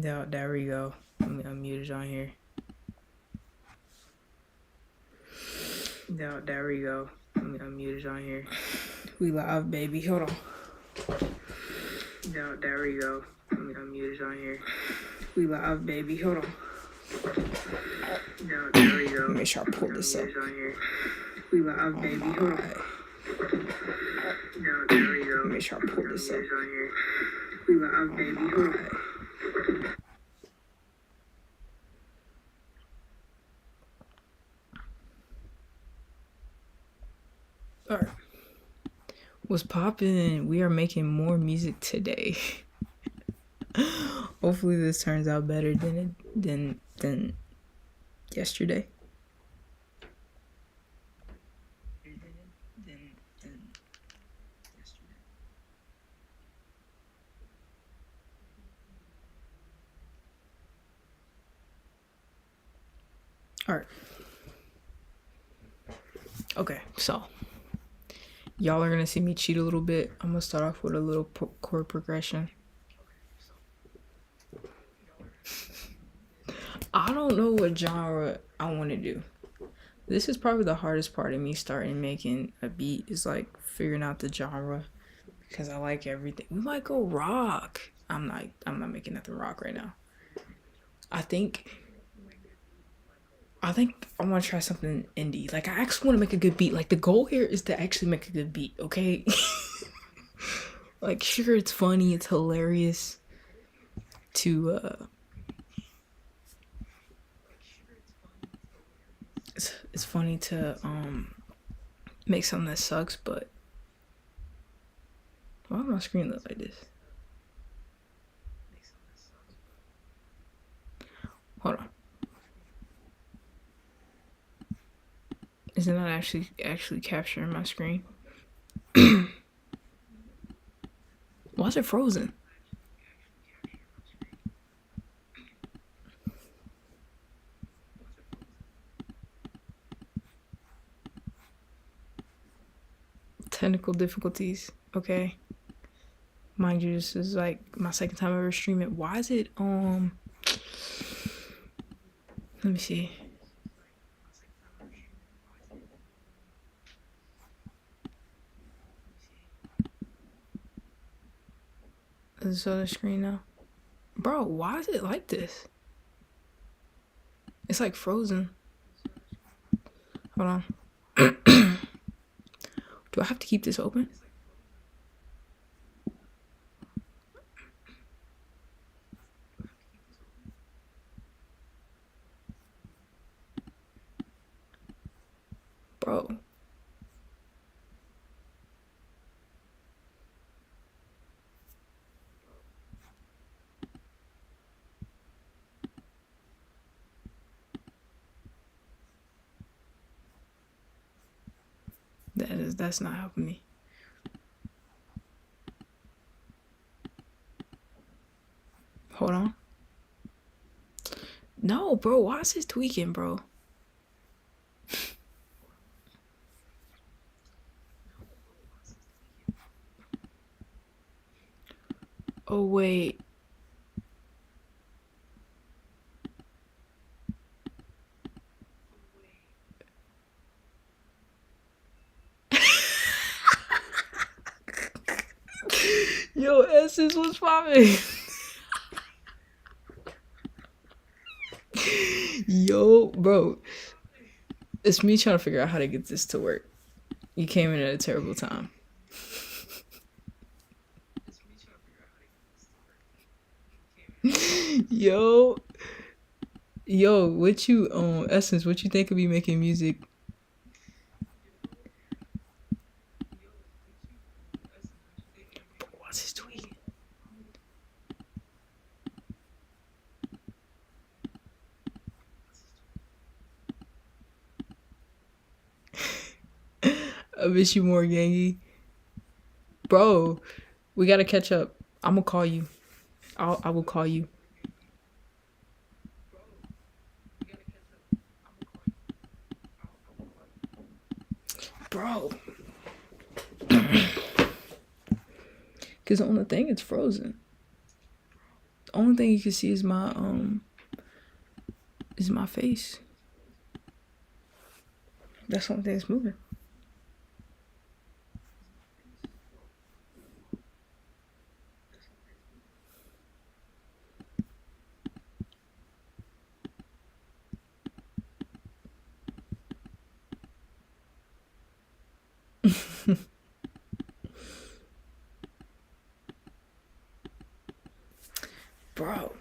No, there we go. I'm muted on here. No, there we go. I'm muted on here. We live, baby. Hold on. No, there we go. I'm muted on here. We live, baby. Hold on. No, there we go. Make sure I pull this up. We live, baby. Hold on. No, there we go. Make sure I pull this up. We live, baby. Hold on. Alright. What's poppin'? We are making more music today. Hopefully this turns out better than yesterday. Alright. Okay, so y'all are gonna see me cheat a little bit. I'm gonna start off with a little chord progression. I don't know what genre I want to do. This is probably the hardest part of me starting making a beat, is like figuring out the genre, because I like everything. We might go rock. I'm not making nothing rock right now. I think I want to try something indie. Like, I actually want to make a good beat. Like, the goal here is to actually make a good beat, okay? Like, sure, it's funny, it's hilarious to it's funny to make something that sucks, but why does my screen look like this? Hold on. Is it not actually capturing my screen? Why is it frozen? Technical difficulties. Okay. Mind you, this is like my second time ever streaming. Why is it let me see. Is this on the screen now? Bro, why is it like this? It's like frozen. Hold on. Do I have to keep this open? Bro. That's not helping me. Hold on. No, bro, why is this tweaking, bro? Oh, wait. Yo, Essence, what's poppin'? Yo, bro. It's me trying to figure out how to get this to work. You came in at a terrible time. Yo, what you Essence, what you think of me making music? Bro, what's his tweet? I miss you more, Gangy. Bro, we gotta catch up. I'm gonna call you. I will call you. Bro. Because on the thing, it's frozen. only thing you can see is my face. That's the only thing that's moving. Bro.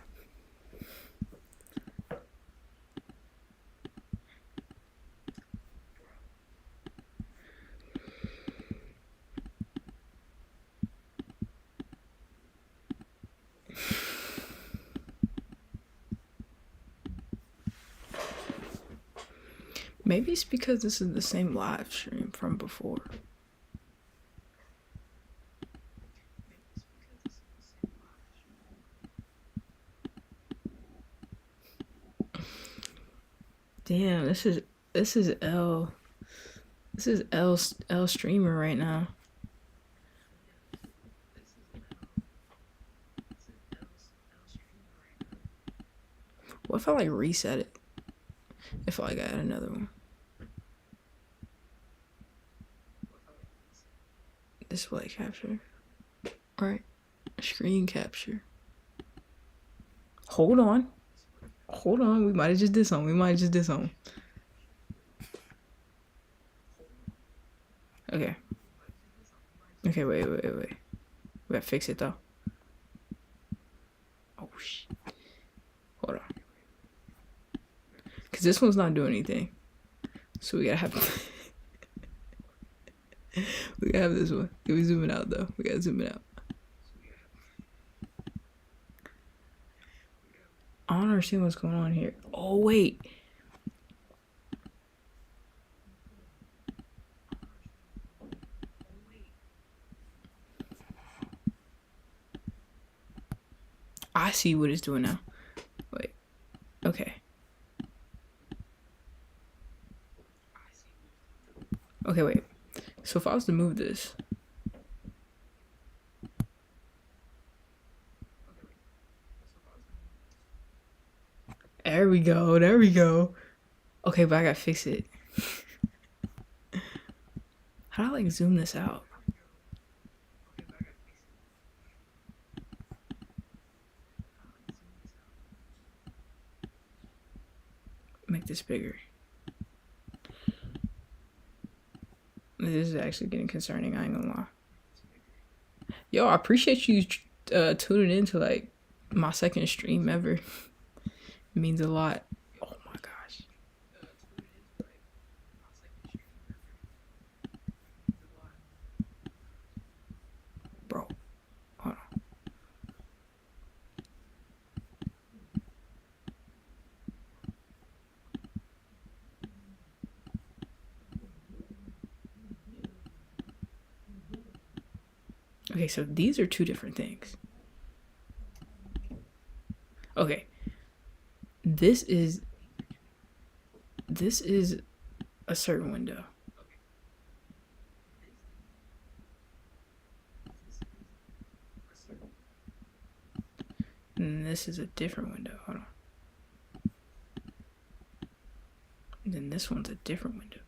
Maybe it's because this is the same live stream from before. Damn, this is L. This is L streamer right now. What if I like reset it? If I got another one. Display capture. Right. Screen capture. Hold on. We might have just did something. Okay. Okay, wait. We gotta fix it though. Oh shit. Hold on. Cause this one's not doing anything. So we gotta have we gotta have this one. Can we zoom it out though? We gotta zoom it out. I don't understand what's going on here. Oh wait. I see what it's doing now. Wait. Okay. Okay, wait. So if I was to move this. There we go. Okay, but I gotta fix it. How do I like zoom this out? Make this bigger. This is actually getting concerning, I ain't gonna lie. Yo, I appreciate you tuning in to like my second stream ever. It means a lot. Oh my gosh. Bro, hold on. Okay, so these are two different things. Okay. This is a certain window. And this is a different window. Hold on. And then this one's a different window.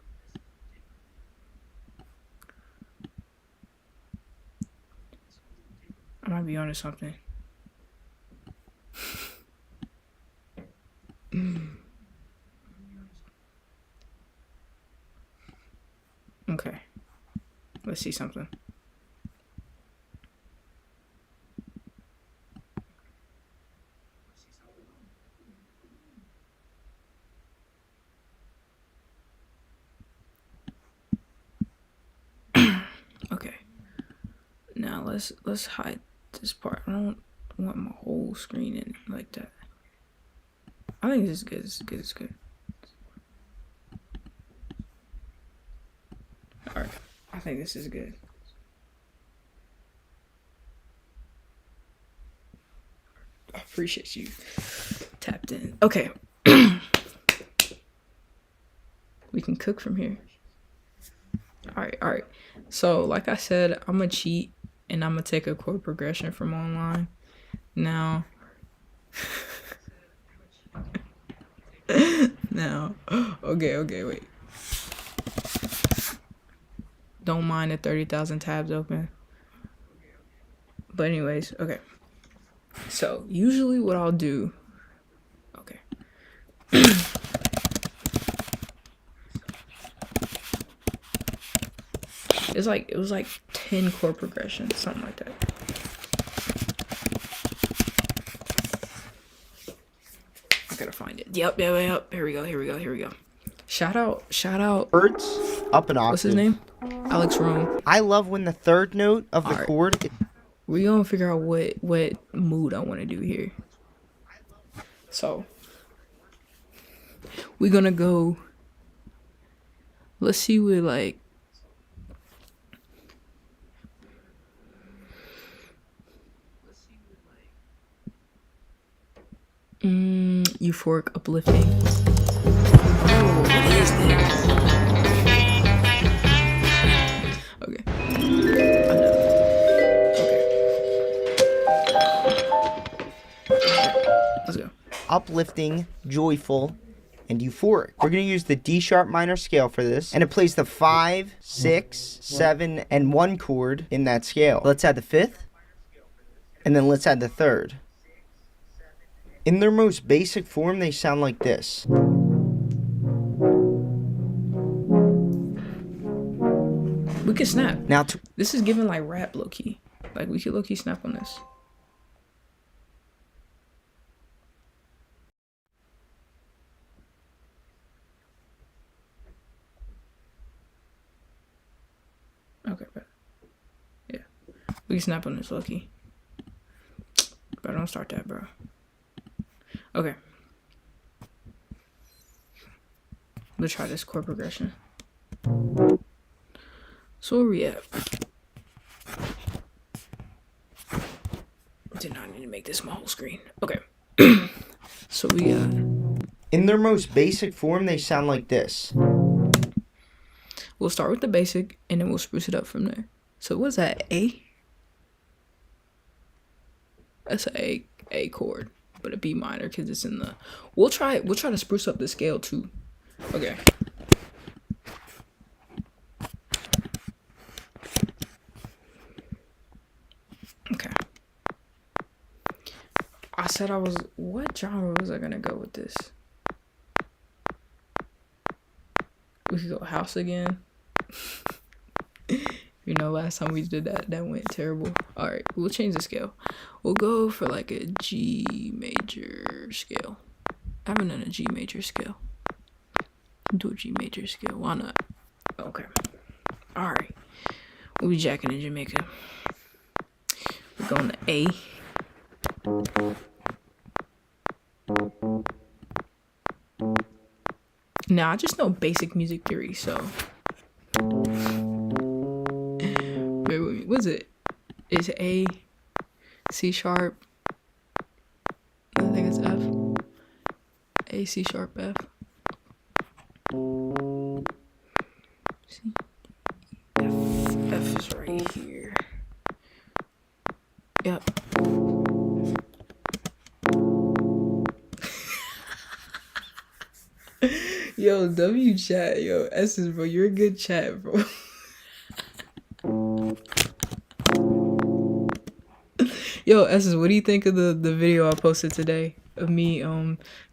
I might be onto something. Okay. Let's see something. Okay. Now let's hide this part. I don't want my whole screen in like that. I think this is good. It's good. Alright. I think this is good. I appreciate you tapped in. Okay. We can cook from here. Alright. So like I said, I'm gonna cheat and I'm gonna take a chord progression from online. Now, now. Okay, wait. Don't mind the 30,000 tabs open. But anyways, okay. So usually what I'll do, okay. It was like 10 chord progressions, something like that. I gotta find it. Yep. Here we go. Shout out. Words up an octave. What's his name? Alex Rome. I love when the third note of the chord. We're gonna figure out what mood I want to do here. So we're gonna go. Let's see what like. Euphoric, uplifting. Oh, what is this? Okay. I know. Okay. Let's go. Uplifting, joyful, and euphoric. We're going to use the D sharp minor scale for this, and it plays the 5, 6, 7, and 1 chord in that scale. Let's add the 5th, and then let's add the 3rd. In their most basic form, they sound like this. We could snap. Now, this is giving like rap low key. Like we could low key snap on this. Okay, bro. Yeah, we can snap on this low key. But don't start that, bro. Okay. Let's try this chord progression. So where we at? Did not need to make this my whole screen. Okay. So we got. In their most basic form, they sound like this. We'll start with the basic, and then we'll spruce it up from there. So what's that? A? That's a chord, but a B minor because it's in the. We'll try to spruce up the scale too. Okay. Okay. I said I was. What genre was I gonna go with this? We could go house again. You know, last time we did that went terrible. All right, we'll change the scale. We'll go for like a G major scale. I haven't done a G major scale. Do a G major scale. Why not? Okay. All right. We'll be jacking in Jamaica. We're going to A. Now, I just know basic music theory, so. Wait, what's it? It's A, C sharp. I think it's F. A, C sharp, F. C. F is right here. Yep. Yo, W chat, yo, Essence, bro, you're a good chat, bro. Yo, Essence, what do you think of the video I posted today of me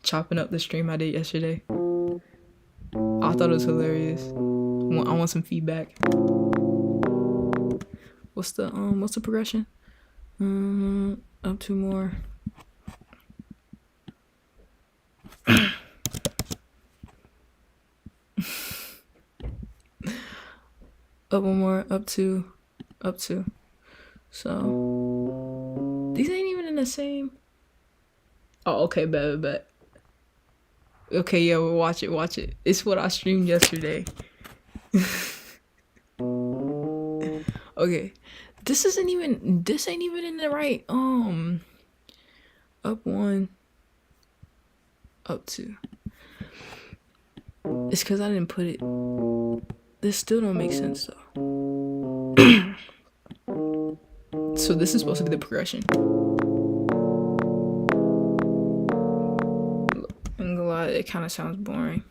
chopping up the stream I did yesterday? I thought it was hilarious. I want some feedback. What's the progression? Up 2 more. Up 1 more, up 2. So these ain't even in the same. Oh, okay, bet. Okay, yeah, well, watch it. It's what I streamed yesterday. Okay, this ain't even in the right. Up 1, up 2. It's because I didn't put it. This still don't make sense though. So this is supposed to be the progression. I'm gonna lie, It kind of sounds boring.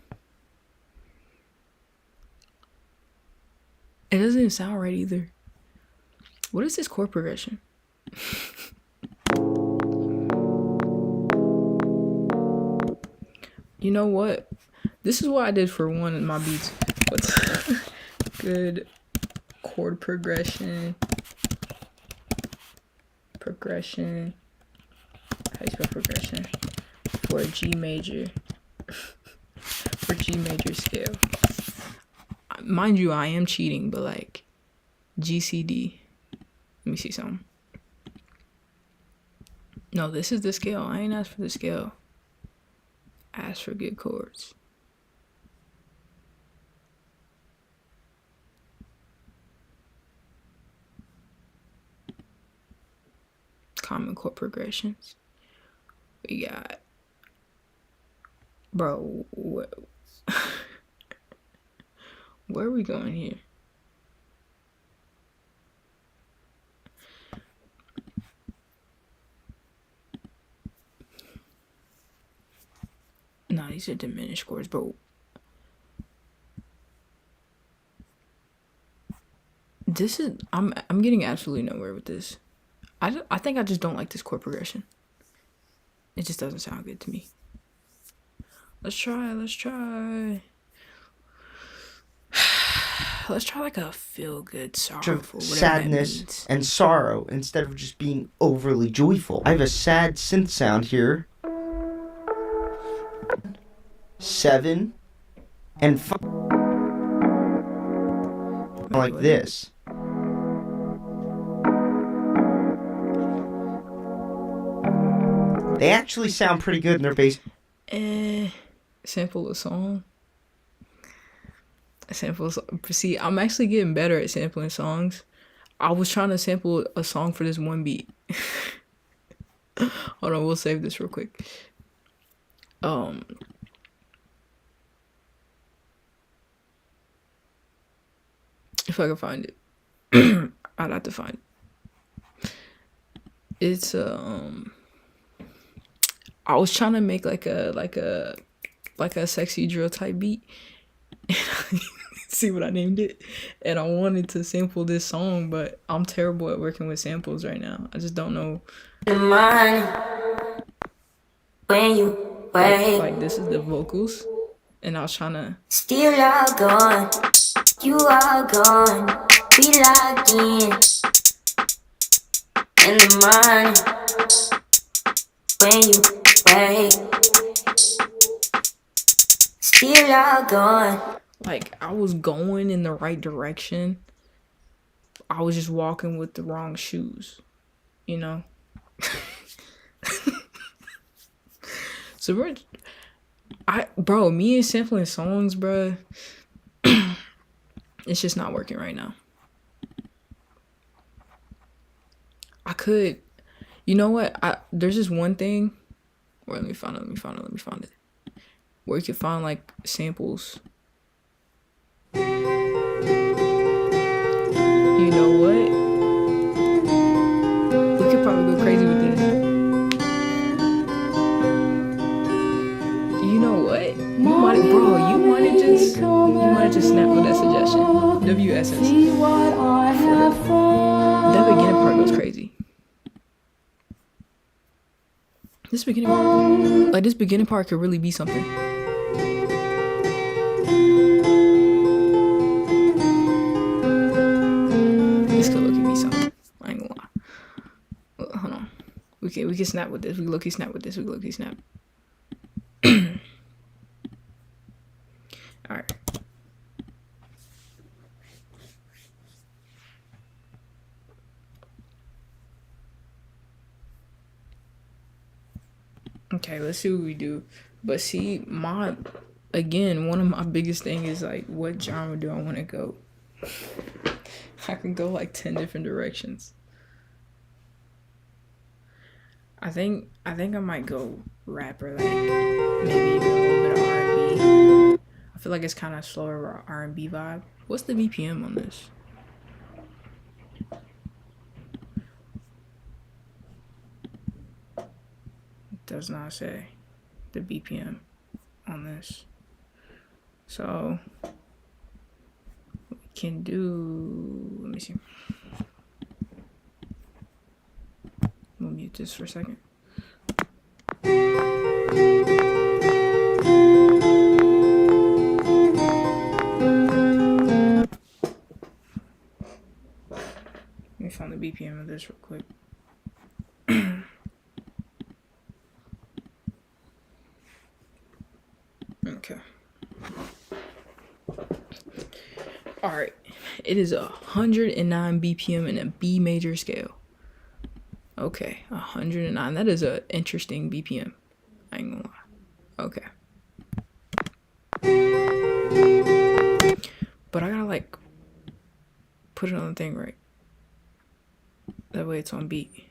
It doesn't even sound right either. What is this chord progression? You know what? This is what I did for one of my beats. What's good chord progression? Progression. How do you spell progression? For a G major. For G major scale. Mind you, I am cheating, but like GCD. Let me see something. No, this is the scale. I ain't asked for the scale. Ask for good chords. Common chord progressions. We got, bro. What? Where are we going here? No, these are diminished chords, bro. This is I'm getting absolutely nowhere with this. I think I just don't like this chord progression. It just doesn't sound good to me. Let's try. Let's try like a feel good, sorrowful, sadness and sorrow instead of just being overly joyful. I have a sad synth sound here. 7 and 5. Like this. They actually sound pretty good in their bass. Sample a song. See, I'm actually getting better at sampling songs. I was trying to sample a song for this one beat. Hold on, we'll save this real quick. If I can find it. I'd have to find it. It's I was trying to make like a sexy drill type beat. See what I named it? And I wanted to sample this song, but I'm terrible at working with samples right now. I just don't know. When you wait, like this is the vocals, and I was trying to. Still all gone, you are gone. Be locked in the mind. When you wait, still all gone. Like I was going in the right direction. I was just walking with the wrong shoes, you know. So me and sampling songs, bro, it's just not working right now. I could, you know what? There's this one thing. Wait, let me find it. Where you can find like samples. You know what? We could probably go crazy with this. You know what? You might have just snapped with that suggestion. WSS. That beginning part goes crazy. This beginning part could really be something. This could look be something. I ain't gonna lie. Well, hold on. We can snap with this. We can low-key snap with this. Alright. Okay, let's see what we do. But see, one of my biggest things is like, what genre do I want to go? I can go like 10 different directions. I think I might go rapper, like maybe even a little bit of R&B. I feel like it's kind of slower R&B vibe. What's the BPM on this? It does not say the BPM on this. So we can do, let me see. We'll mute this for a second. Let me find the BPM of this real quick. Okay. All right. It is 109 BPM in a B major scale. Okay, 109. That is a interesting BPM. I ain't gonna lie. Okay. But I gotta like put it on the thing right. That way it's on beat.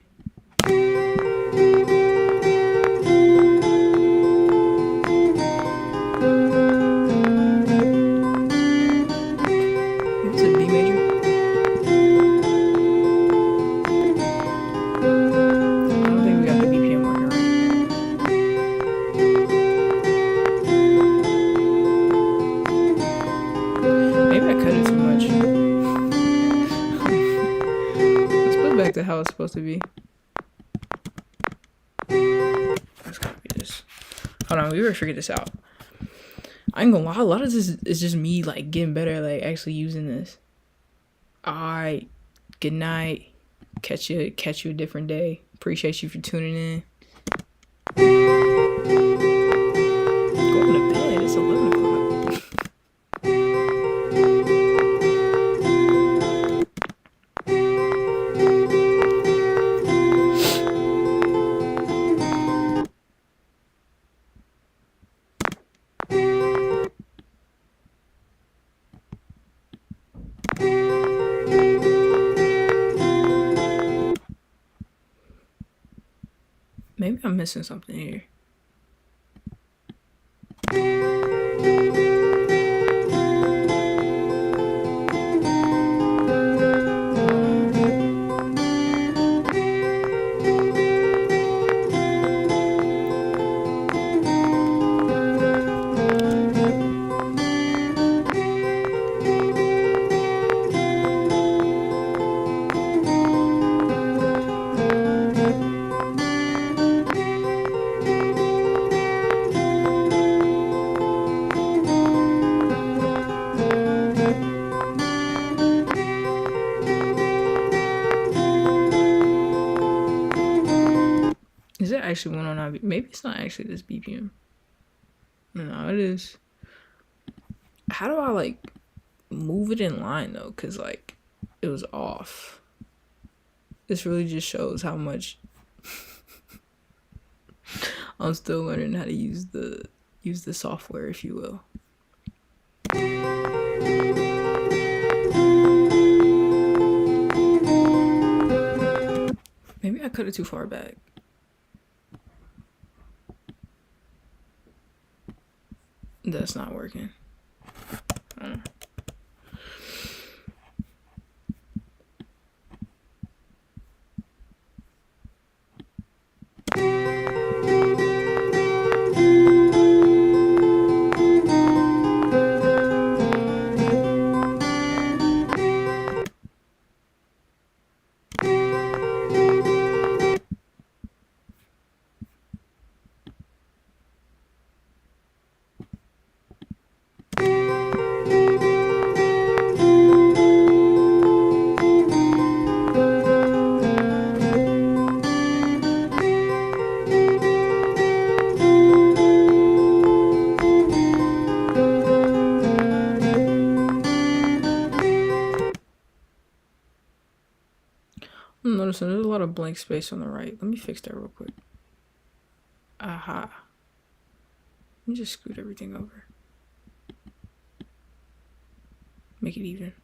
It's a B major. I don't think we got the BPM working right. Maybe I cut it too much. Let's put it back to how it's supposed to be. Let's copy this. Hold on, we better figure this out. I ain't gonna lie, a lot of this is just me like getting better at like actually using this. Alright, good night. Catch you a different day. Appreciate you for tuning in. Going to bed, it's 11 o'clock. Maybe I'm missing something here. Is it actually 109? Maybe it's not actually this BPM. No, it is. How do I like move it in line though? Cause like it was off. This really just shows how much I'm still learning how to use the software, if you will. Maybe I cut it too far back. That's not working. I'm noticing there's a lot of blank space on the right. Let me fix that real quick. Aha. Let me just scoot everything over. Make it even.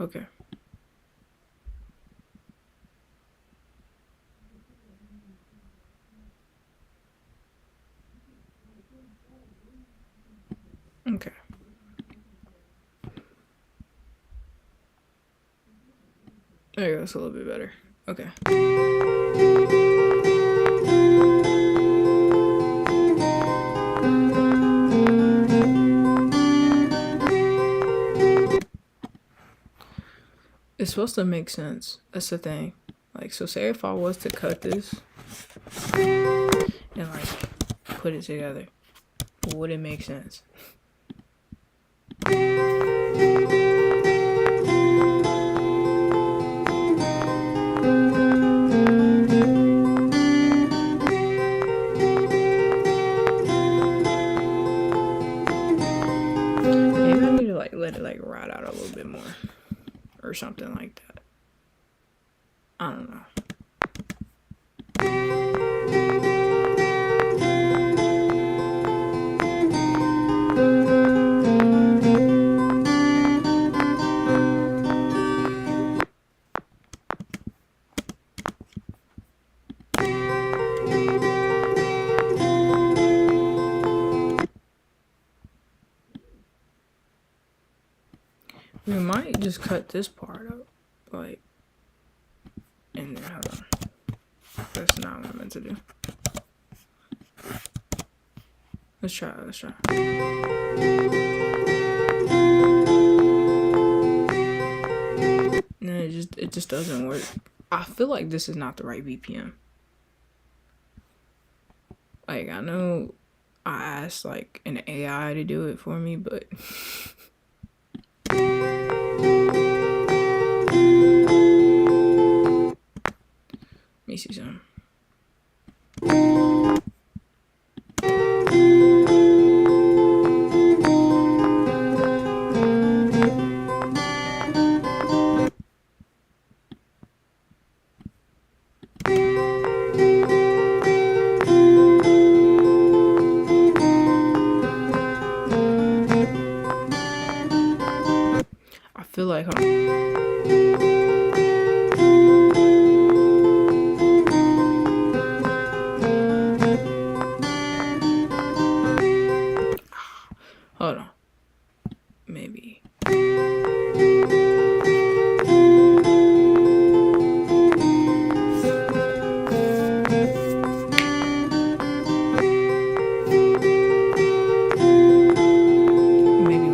Okay. Okay. There you go, it's a little bit better. Okay. It's supposed to make sense. That's the thing. Like, so say if I was to cut this and like put it together, would it make sense? Maybe I need to like let it like ride out a little bit more or something like that. I don't know. We might just cut this part up, like, and then hold on. That's not what I meant to do. Let's try. No, it just doesn't work. I feel like this is not the right BPM. Like, I know I asked like an AI to do it for me, but let me see some. I feel like hold on. Maybe. Maybe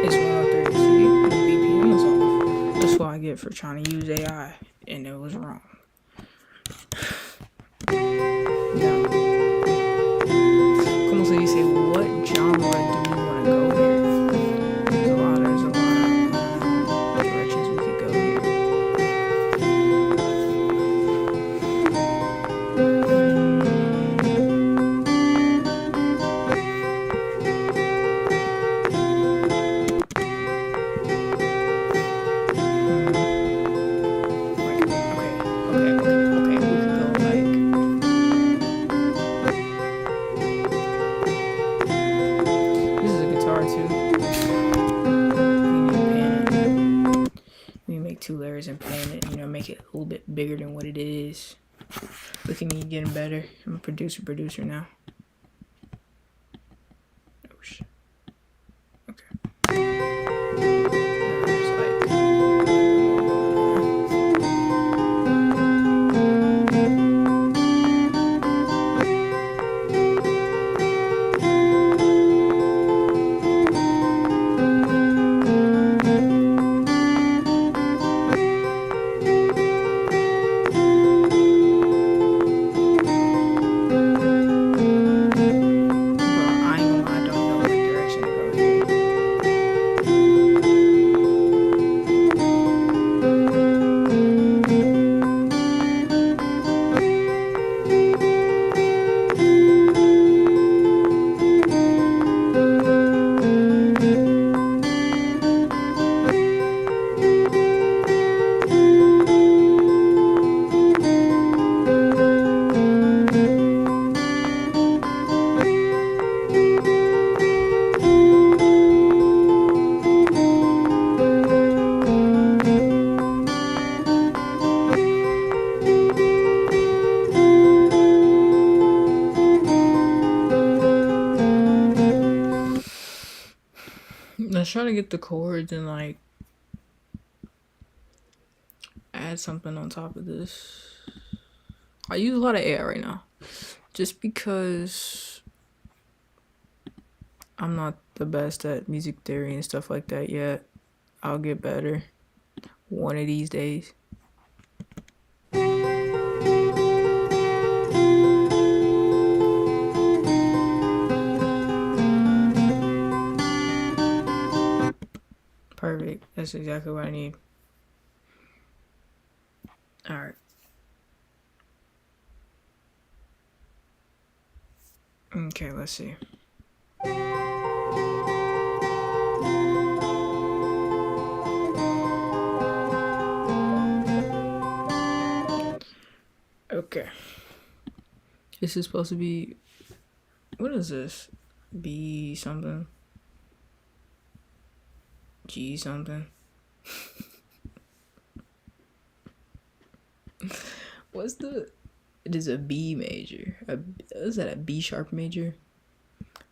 it's 103. See, the BPM was off. That's what I get for trying to use AI, and it was wrong. Now, como se dice, what genre do we want to go here? There's a lot of directions we could go here. Okay. We could go like. This is a guitar too. We make 2 layers and pan it, make it a little bit bigger than what it is. Look at me getting better. I'm a producer now. Oh shit. Okay. Just like bro, I ain't gonna lie, I don't know what was trying to get the chords and like add something on top of this. I use a lot of AI right now, just because I'm not the best at music theory and stuff like that yet. I'll get better one of these days. Perfect. That's exactly what I need. All right. Okay, let's see. Okay. This is supposed to be, what is this? B something. G something. What's the, it is a B major. Is that a B sharp major?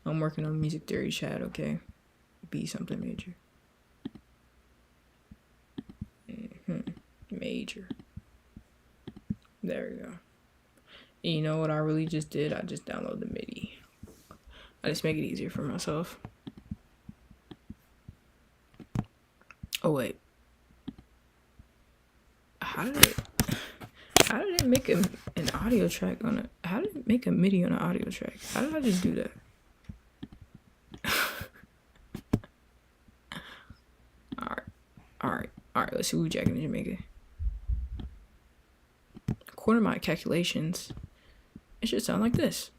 I'm working on music theory chat, okay? B something major. Major. There we go. And you know what I really just did? I just downloaded the MIDI. I just make it easier for myself. Oh wait. How did it make an audio track on a, how did it make a MIDI on an audio track? How did I just do that? Alright, let's see what Jack in Jamaica. According to my calculations, it should sound like this.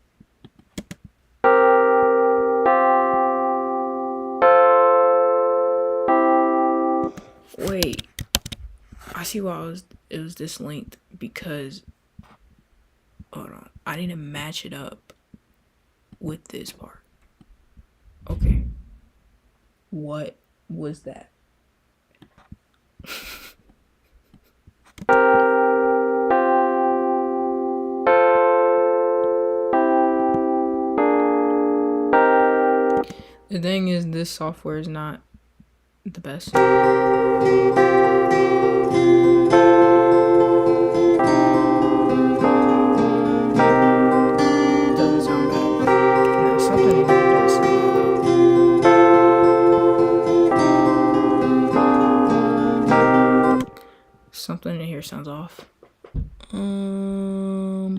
Wait, I see why it was this length, because, hold on, I need to match it up with this part. Okay, what was that? The thing is, this software is not the best. Doesn't sound bad. No, something in here does sound bad. Something in here sounds off.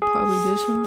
Probably this one.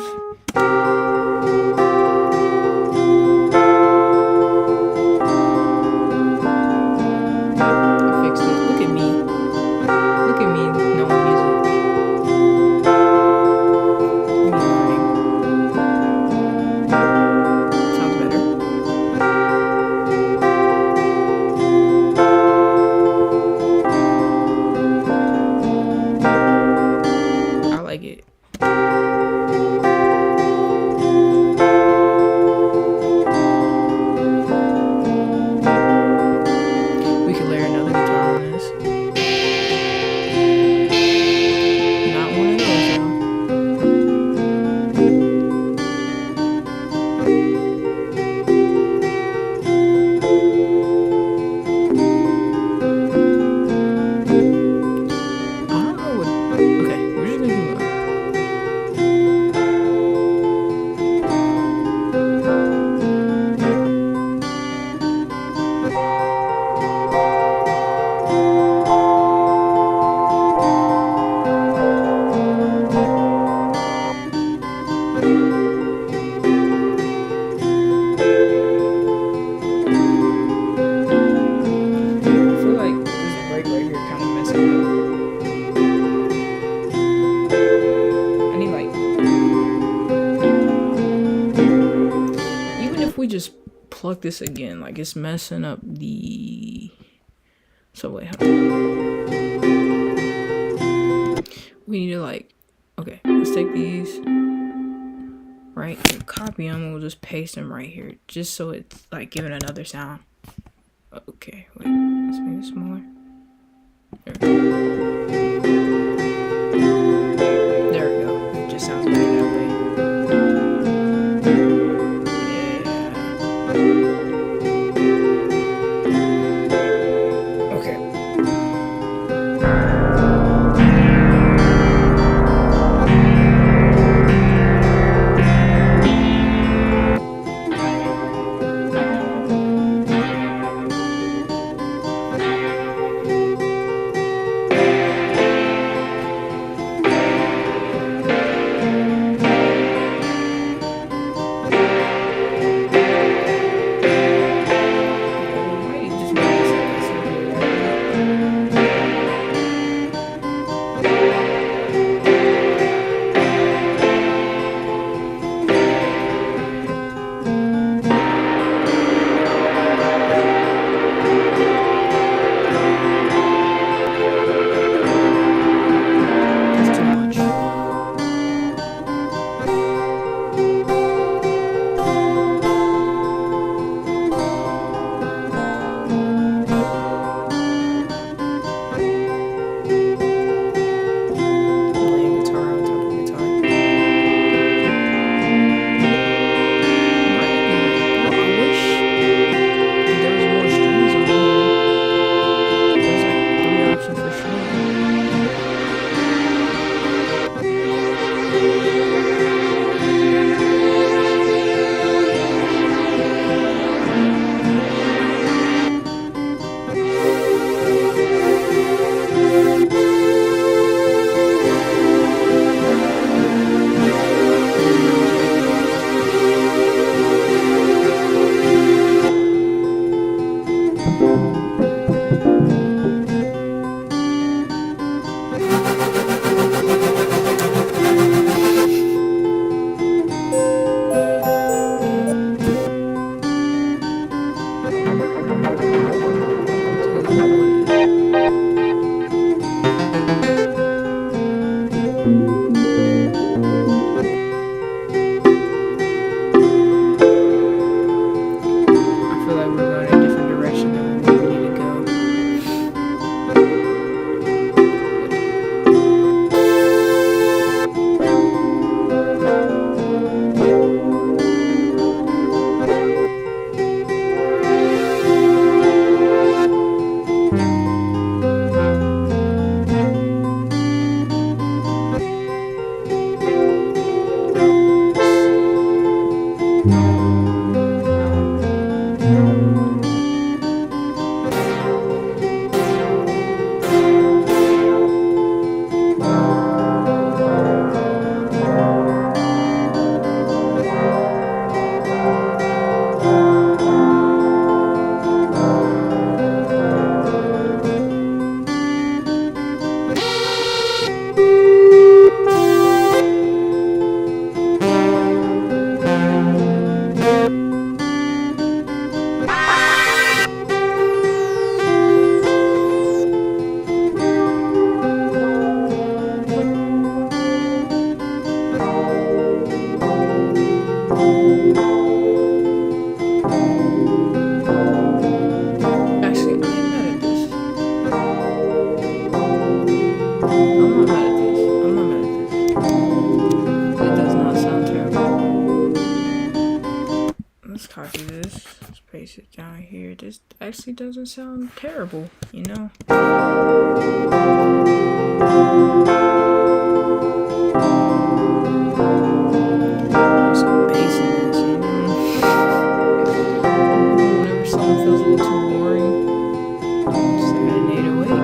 Plug this again, like it's messing up the, so wait, hold on. We need to like, okay, let's take these, right, and copy them, and we'll just paste them right here, just so it's like giving another sound. Okay, wait, let's make it smaller. There we go, it just sounds better that way. Actually, I ain't mad at this. I'm not mad at this. I'm not mad at this. It does not sound terrible. Let's copy this. Let's paste it down here. This actually doesn't sound terrible, you know? There's some bass in this, you know? Whenever something feels a little too boring, just add an 808.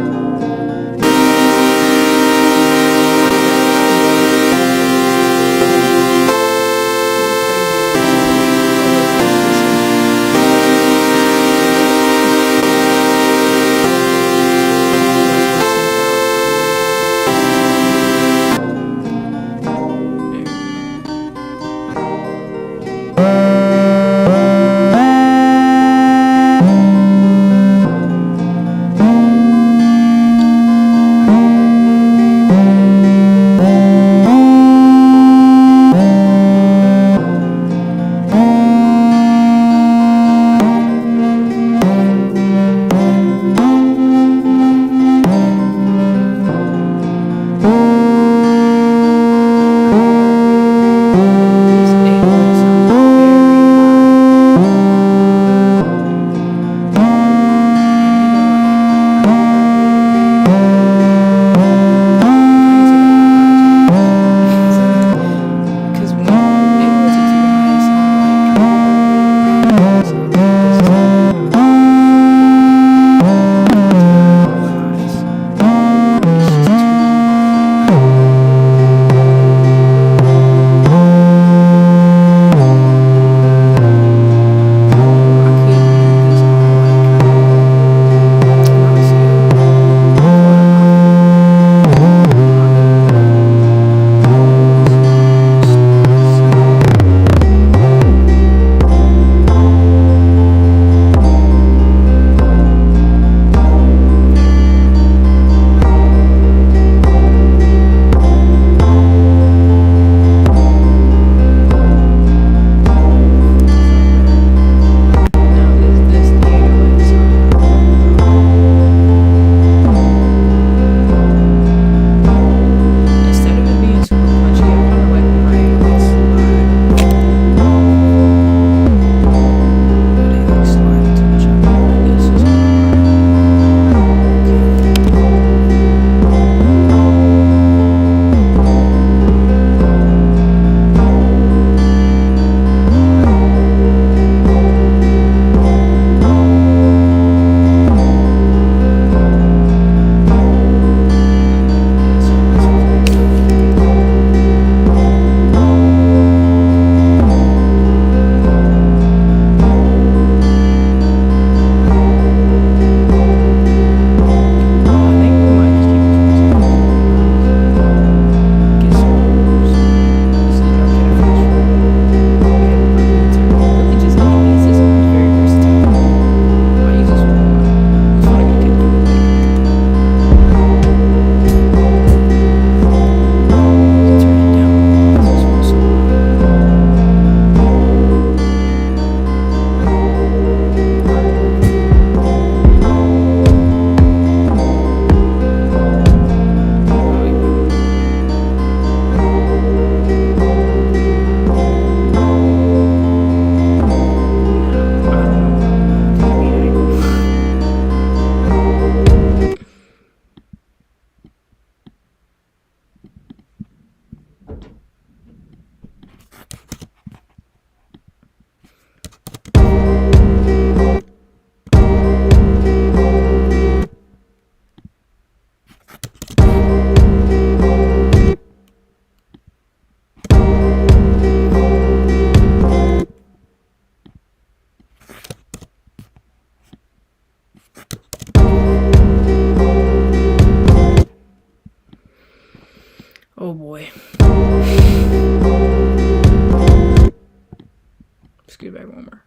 Let's get it back one more.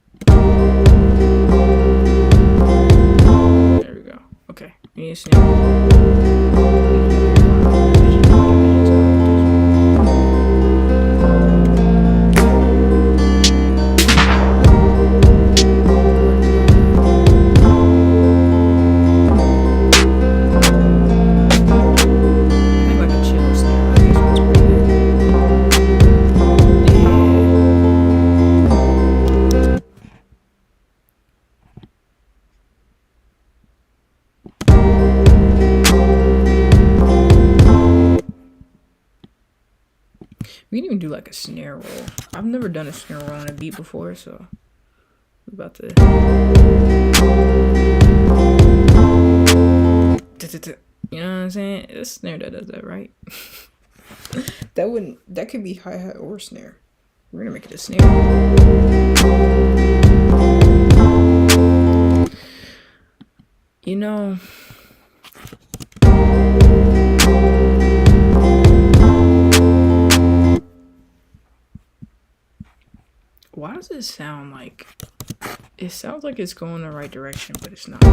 There we go. Okay, we need a snare. We can even do like a snare roll. I've never done a snare roll on a beat before, so we're about to. You know what I'm saying? It's a snare that does that, right? That could be hi-hat or snare. We're gonna make it a snare. You know. Why does it sound like... It sounds like it's going the right direction, but it's not.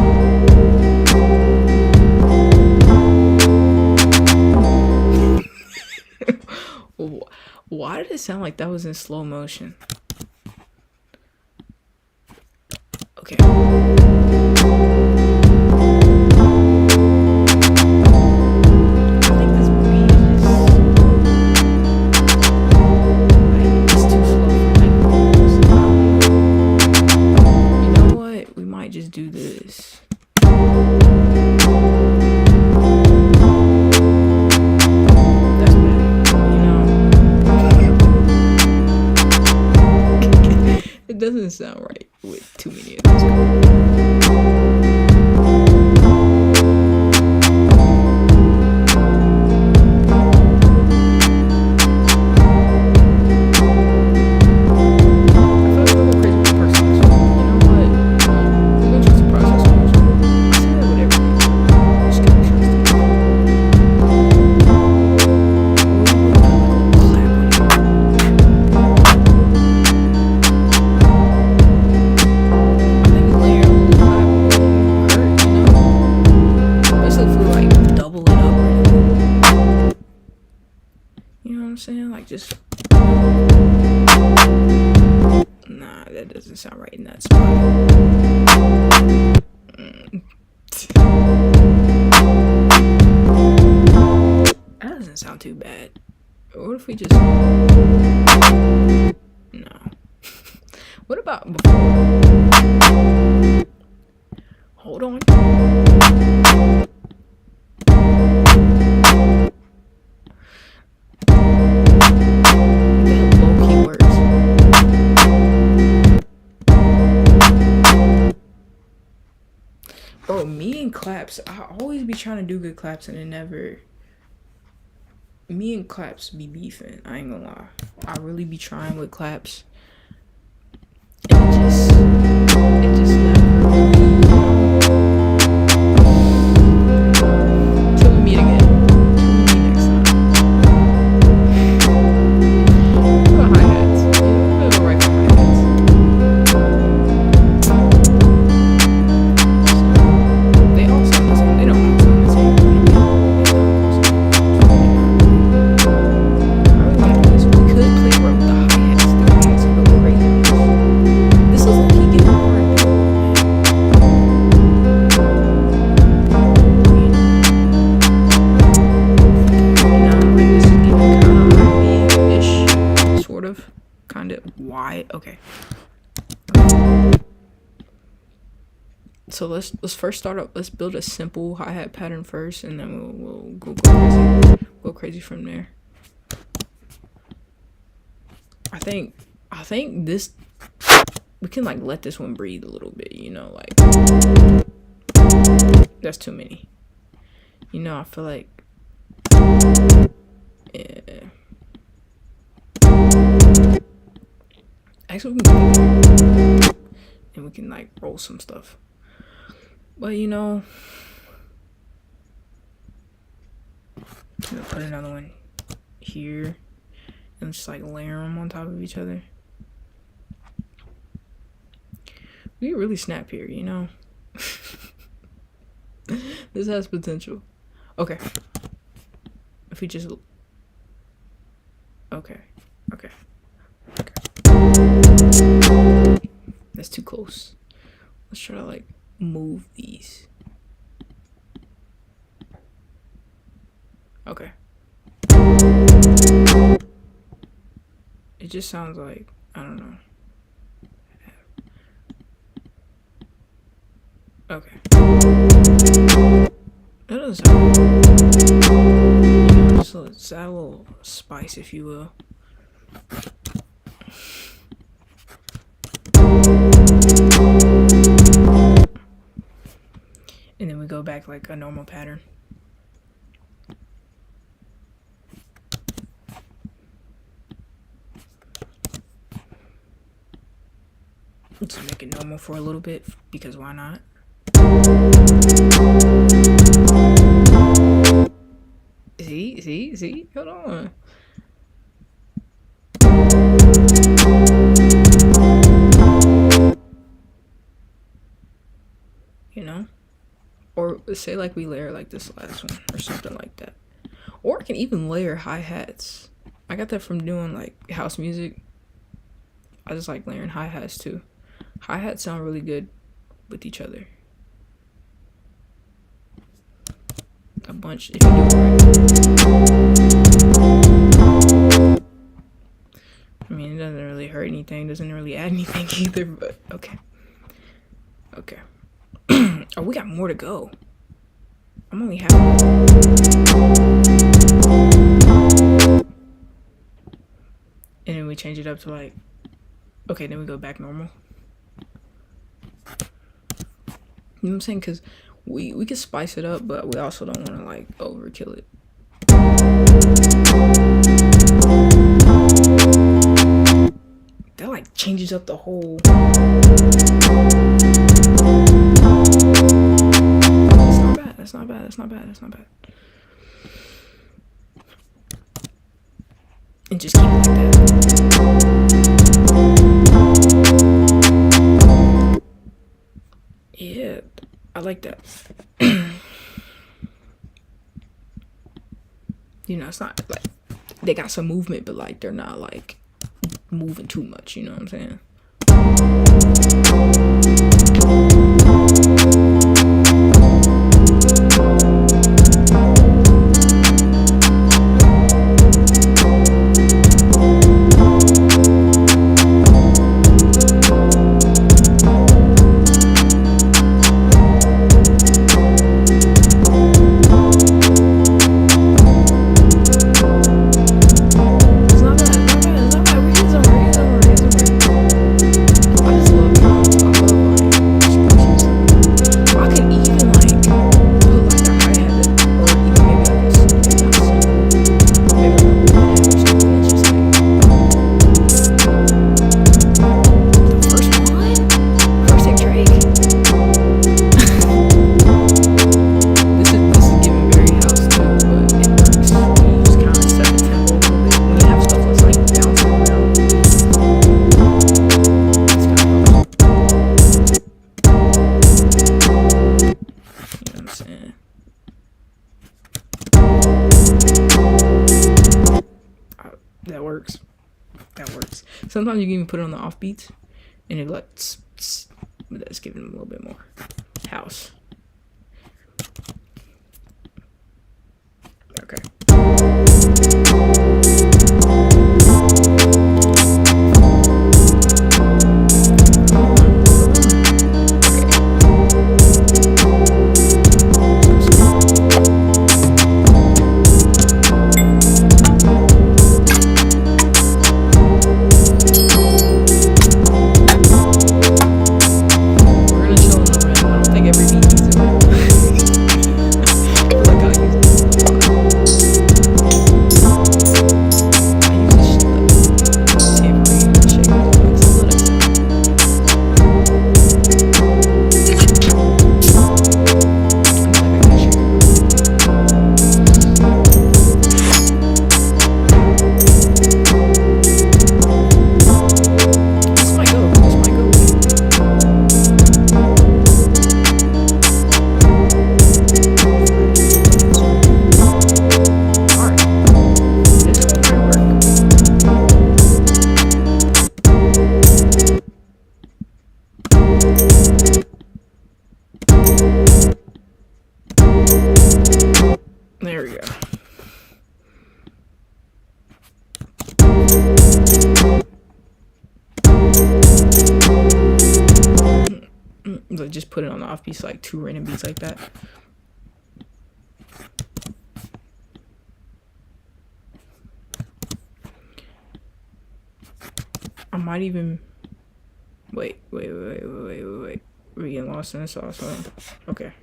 Why did it sound like that was in slow motion? Okay. Just do this. That's better, you know. It doesn't sound right with too many of those. Just nah, that doesn't sound right in that spot. That doesn't sound too bad. What if we just no? What about before? Hold on. Bro, me and claps, I always be trying to do good claps and it never. Me and claps be beefing, I ain't gonna lie. I really be trying with claps. And it just never really, till we meet again. Till we meet next time. What about hi-hats? We'll go right for hi-hats. They all sound the same. They don't all sound the same. I really want to do this. We could play around with the hi-hats. The hi-hats go crazy. This is like he getting hard. This is getting kind of R&B-ish, sort of, kind of wide. Okay. So let's first start up. Let's build a simple hi-hat pattern first, and then we'll go crazy. Go crazy from there. I think this, we can like let this one breathe a little bit, you know, like that's too many. You know, I feel like yeah. Actually, we can go there, and we can like roll some stuff. But you know, I'm gonna put another one here and just like layer them on top of each other. We could really snap here, you know? This has potential. Okay. If we just... Okay. Okay. That's too close. Let's try to, like, move these. Okay. It just sounds like, I don't know. Okay. That doesn't sound, you know, just add a little spice, if you will. And then we go back like a normal pattern. Just make it normal for a little bit, because why not? See? Hold on. You know? Or say like we layer like this last one or something like that. Or I can even layer hi-hats. I got that from doing like house music. I just like layering hi-hats too. Hi-hats sound really good with each other. A bunch if you do it right. I mean, it doesn't really hurt anything, doesn't really add anything either, but okay. Okay. Oh, we got more to go. I'm only halfway. And then we change it up to like, okay, then we go back normal. You know what I'm saying? Because we could spice it up, but we also don't want to like overkill it. That like changes up the whole. That's not bad. And just keep it like that. Yeah, I like that. You know, it's not like they got some movement, but like they're not like moving too much, you know what I'm saying? That works. Sometimes you can even put it on the off beats and it like but that's giving them a little bit more house. Okay. Like just put it on the off beats, like 2 random beats like that. I might even wait. We're getting lost in the sauce. Okay.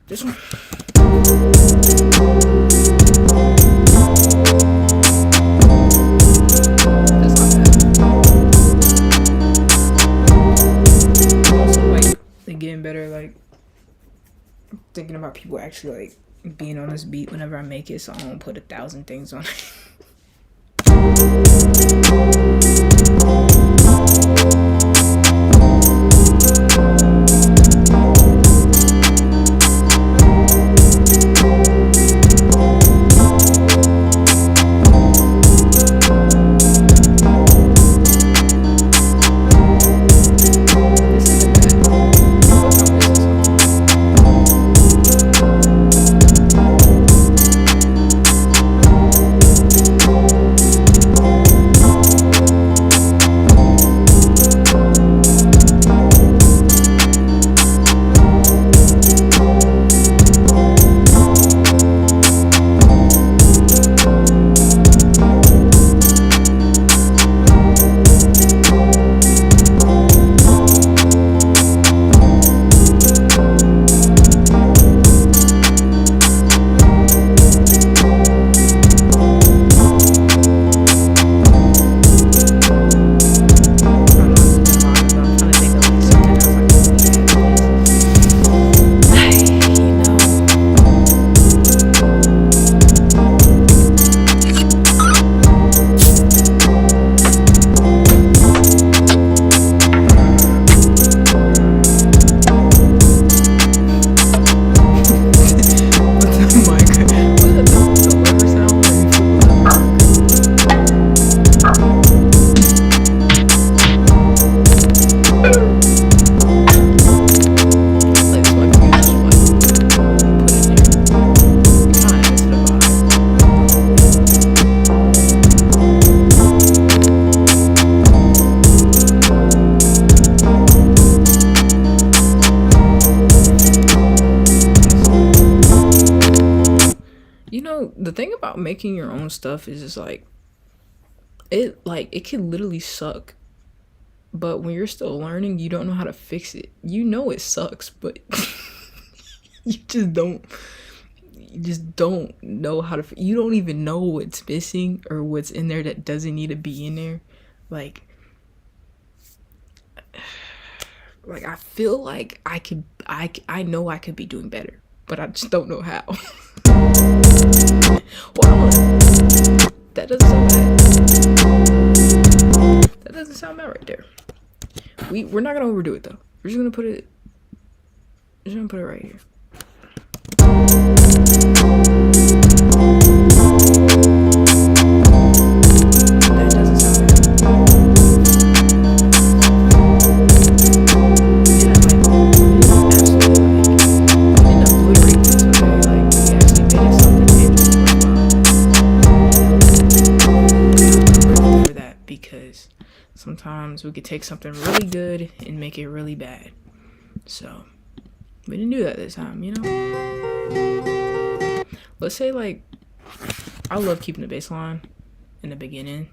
This one. That's not bad. Also, like, they're getting better. Like, thinking about people actually like being on this beat whenever I make it, so I don't put 1,000 things on it. The thing about making your own stuff is just like it can literally suck, but when you're still learning, you don't know how to fix it. You know it sucks, but you just don't know how to. You don't even know what's missing or what's in there that doesn't need to be in there. Like I feel like I know I could be doing better, but I just don't know how. Hold on. That doesn't sound bad. That doesn't sound bad right there. We're not gonna overdo it though. We're just gonna put it right here. That doesn't sound bad. Yeah, like absolutely, like, we didn't obliterate this, okay? Like, we actually made it something tangible for that, because sometimes we could take something really good and make it really bad. So we didn't do that this time, you know? Let's say, like, I love keeping the bass line in the beginning.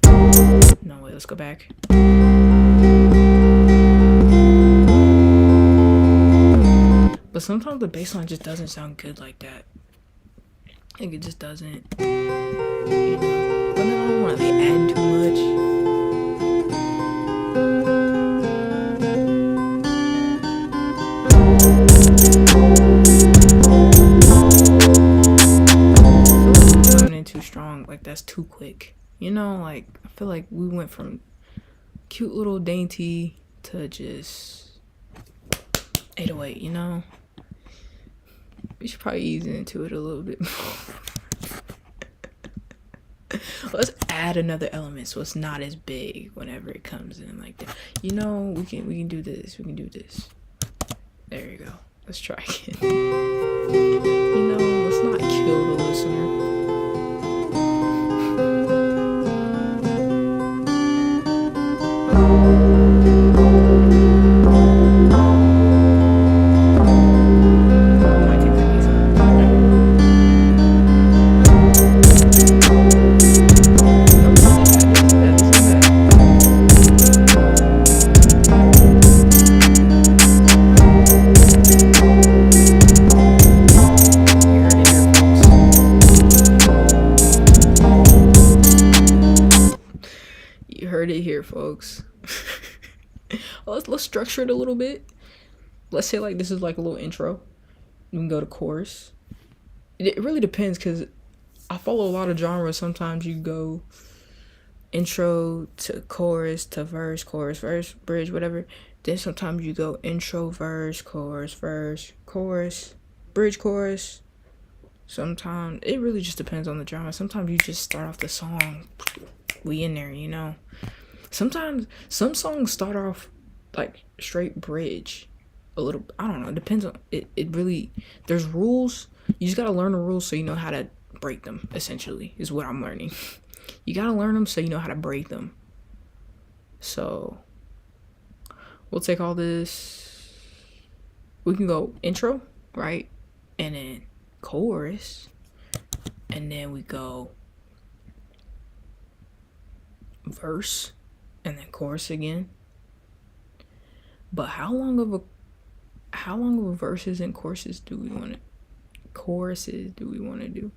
No, wait, let's go back. But sometimes the bass line just doesn't sound good like that. Like, it just doesn't. You know? But then I don't want to add too much. Too strong, like that's too quick, you know? Like I feel like we went from cute little dainty to just 808, you know? We should probably ease into it a little bit more. Let's add another element so it's not as big whenever it comes in like that, you know? We can do this, we can do this. There you go. Let's try again. You know, let's not kill the listener. Might take that piece out. You heard it here, folks. Let's structure it a little bit. Let's say like this is like a little intro. We can go to chorus. It really depends because I follow a lot of genres. Sometimes you go intro to chorus to verse, bridge, whatever. Then sometimes you go intro, verse, chorus, bridge, chorus. Sometimes it really just depends on the genre. Sometimes you just start off the song. We in there, you know. Sometimes some songs start off like straight bridge. A little, I don't know. It depends on it. It really, there's rules. You just gotta learn the rules so you know how to break them. Essentially, is what I'm learning. You gotta learn them so you know how to break them. So we'll take all this. We can go intro, right, and then chorus, and then we go verse, and then chorus again. But how long of a verses and choruses do we want to do?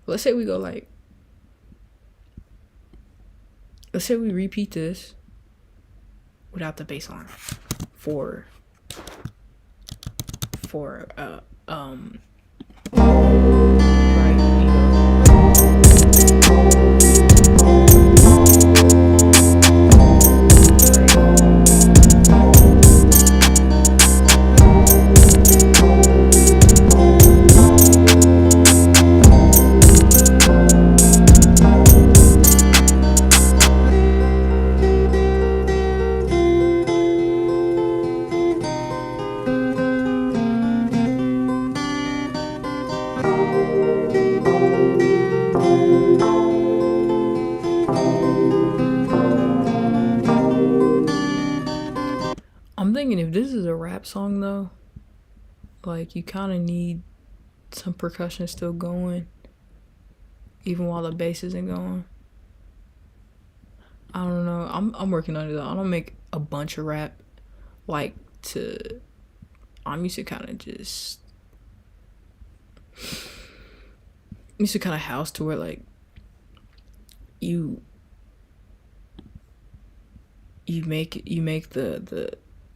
Let's say we go like, let's say we repeat this without the bass line for right, you know. I'm thinking if this is a rap song though, like you kind of need some percussion still going, even while the bass isn't going. I don't know. I'm working on it though. I don't make a bunch of rap. I'm used to kind of just. I'm used to kind of house to where like you make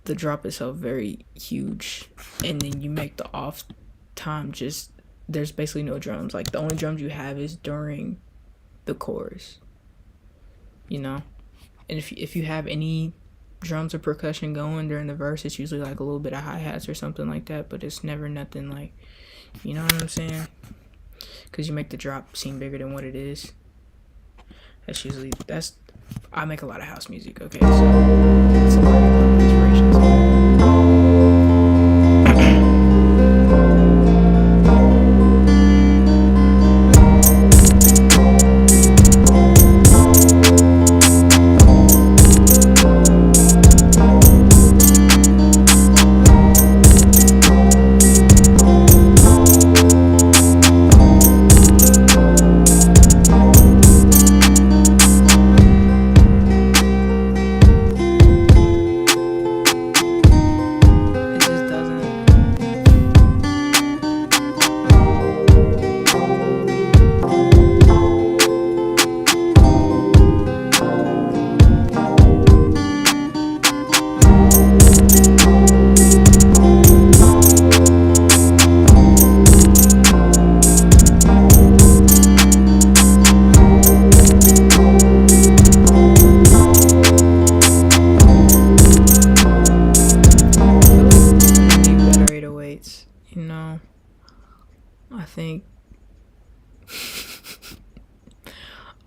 the drop itself very huge, and then you make the off time just, there's basically no drums. Like the only drums you have is during the chorus, you know. And if you have any drums or percussion going during the verse, it's usually like a little bit of hi-hats or something like that, but it's never nothing like, you know what I'm saying, because you make the drop seem bigger than what it is. I make a lot of house music, okay, so it's a lot of inspirations.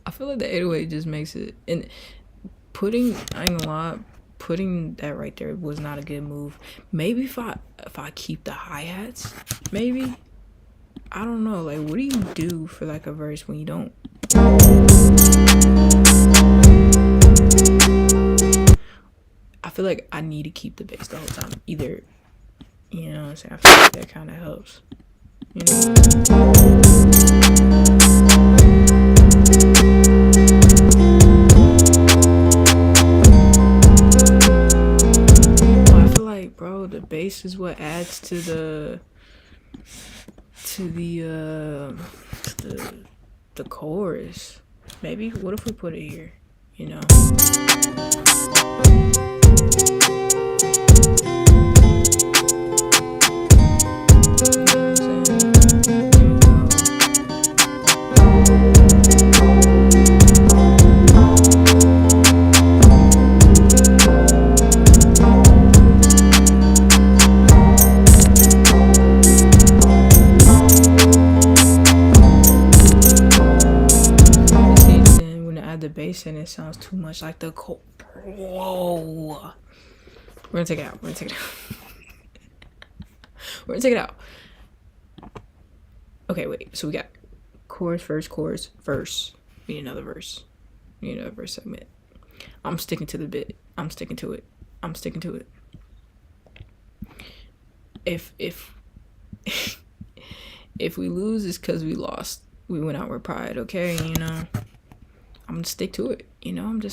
I feel like the 808 just makes it, and I ain't gonna lie, putting that right there was not a good move. Maybe if I keep the hi-hats, maybe, I don't know, like what do you do for like a verse when you don't? feel like I need to keep the bass the whole time. Either, you know what I'm saying? I feel like that kind of helps. You know? I feel like, bro, the bass is what adds to the chorus. Maybe what if we put it here? You know. And it sounds too much like the whoa. We're gonna take it out. We're gonna take it out. Okay, wait. So we got chorus, verse. We need another verse. We need another verse segment. I'm sticking to the bit. I'm sticking to it. If if we lose, it's because we lost. We went out with pride. Okay, you know. I'm gonna stick to it, you know. I'm gonna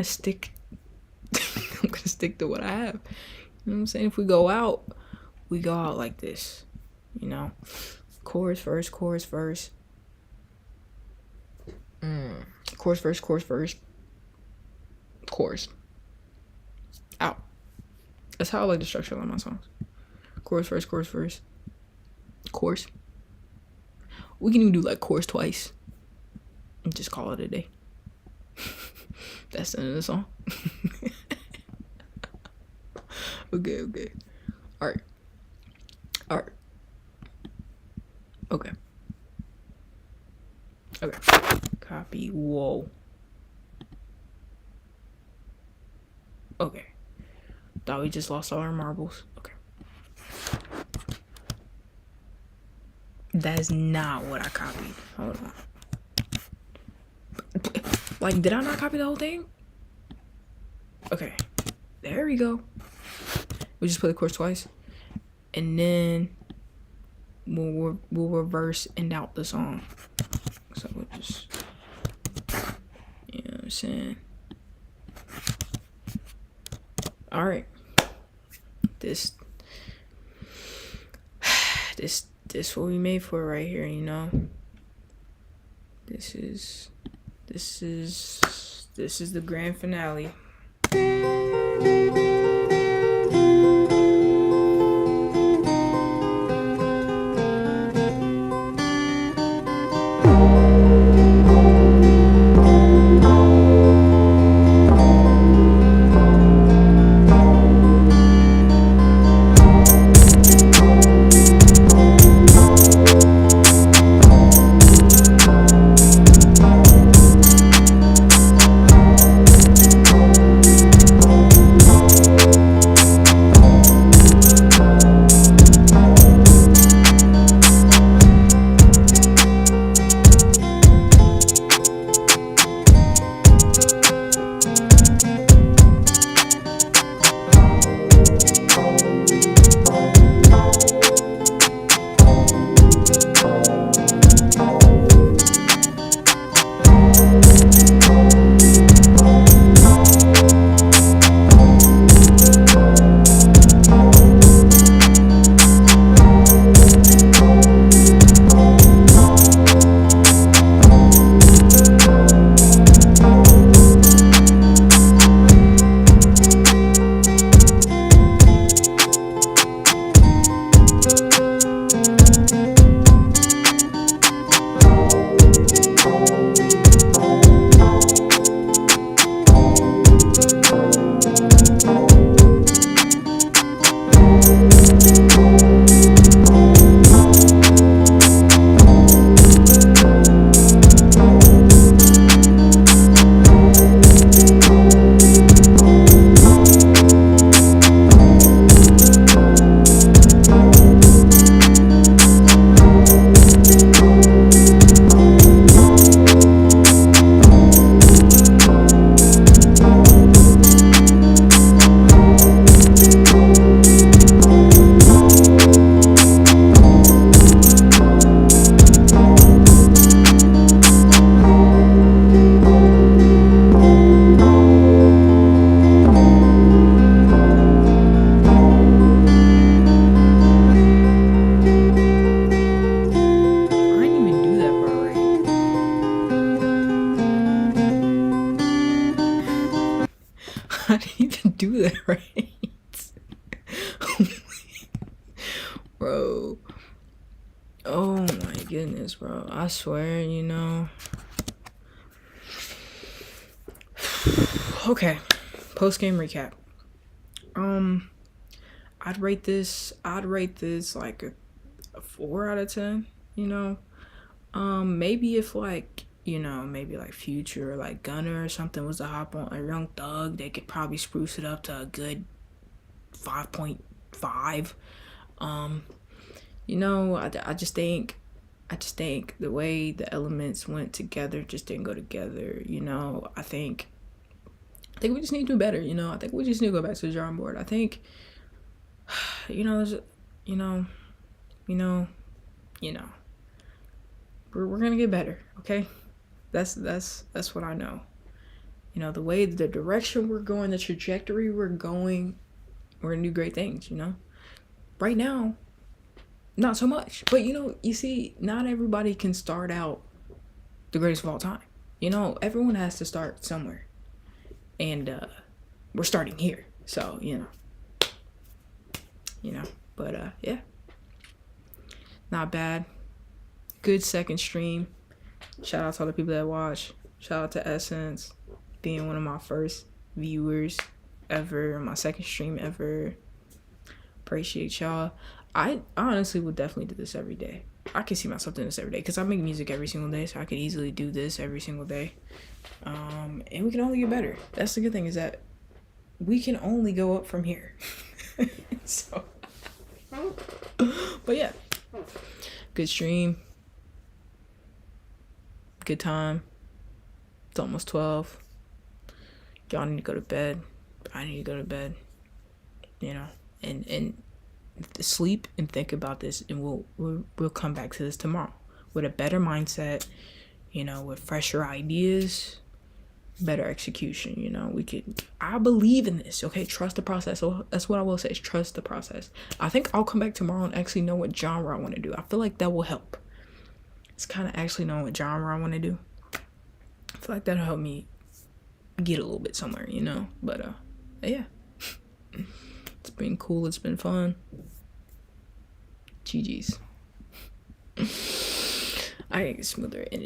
stick I'm gonna stick to what I have. You know what I'm saying? If we go out like this, you know. Chorus, verse. Chorus, verse. Chorus. Out. That's how I like the structure of my songs. Chorus, verse. Chorus. We can even do like chorus twice. Just call it a day. That's the end of the song. Okay. Alright. Okay. Copy. Whoa. Okay. Thought we just lost all our marbles. Okay. That is not what I copied. Hold on. Like, did I not copy the whole thing? Okay. There we go. We just play the chorus twice. And then we'll reverse end out the song. So we'll just, you know what I'm saying? Alright. This what we made for right here, you know? This is the grand finale. I didn't even do that right. Bro. Oh my goodness, bro. I swear, you know. Okay. Post game recap. I'd rate this like a 4 out of 10, you know. Maybe if like, you know, maybe like Future or like Gunner or something was to hop on a Young Thug, they could probably spruce it up to a good 5.5. You know, I just think the way the elements went together just didn't go together. You know, I think we just need to do better. You know, I think we just need to go back to the drawing board. I think, you know, we're gonna get better. Okay, that's what I know. You know, the direction we're going, the trajectory we're going, we're gonna do great things. You know, right now, not so much. But you know, you see, not everybody can start out the greatest of all time. You know, everyone has to start somewhere, and we're starting here. So but yeah, not bad. Good second stream. Shout out to all the people that watch. Shout out to Essence being one of my first viewers ever, my second stream ever. Appreciate y'all. I honestly would definitely do this every day. I can see myself doing this every day because I make music every single day, so I could easily do this every single day. And we can only get better. That's the good thing, is that we can only go up from here. So, but yeah, good stream. Good time. It's almost 12. Y'all need to go to bed. I need to go to bed. You know, and sleep and think about this, and we'll come back to this tomorrow with a better mindset. You know, with fresher ideas, better execution. You know, I believe in this. Okay, trust the process. So that's what I will say, is trust the process. I think I'll come back tomorrow and actually know what genre I want to do. I feel like that will help. It's kind of actually knowing what genre I want to do. I feel like that'll help me get a little bit somewhere, you know. But yeah, it's been cool. It's been fun. GG's. I get smoother energy.